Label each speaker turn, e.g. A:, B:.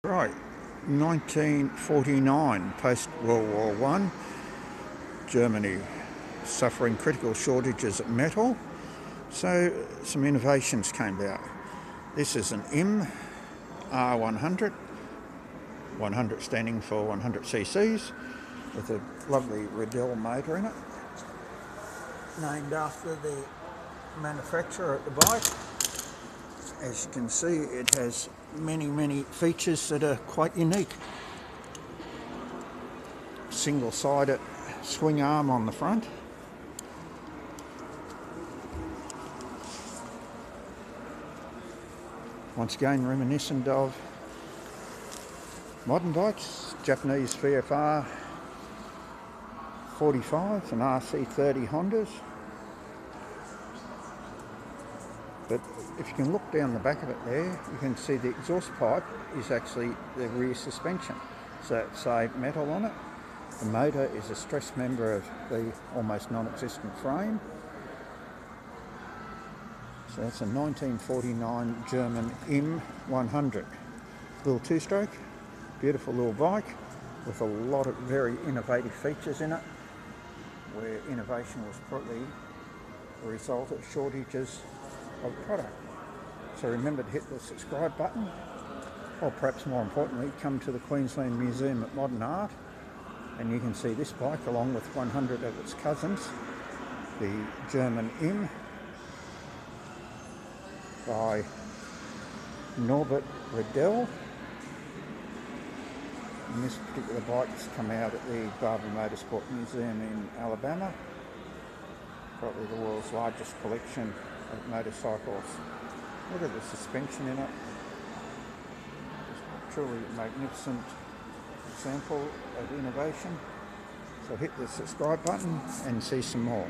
A: Right, 1949, post-World War One, Germany suffering critical shortages of metal, so some innovations came about. This is an MR100, 100 standing for 100 cc's, with a lovely Riedel motor in it, named after the manufacturer of the bike. As you can see, it has many features that are quite unique. Single-sided swing arm on the front. Once again reminiscent of modern bikes, Japanese VFR 45s and RC30 Hondas. But if you can look down the back of it there, you can see the exhaust pipe is actually the rear suspension. So it's a metal on it. The motor is a stressed member of the almost non-existent frame. So that's a 1949 German M100. Little two-stroke, beautiful little bike with a lot of very innovative features in it, where innovation was probably a result of shortages of product. So remember to hit the subscribe button, or perhaps more importantly, come to the Queensland Museum of Modern Art and you can see this bike along with 100 of its cousins, the German M by Norbert Riedel. And this particular bike's come out at the Brisbane Motorsport Museum in Alabama, probably the world's largest collection of motorcycles. Look at the suspension in it. Just truly magnificent example of innovation. So hit the subscribe button and see some more.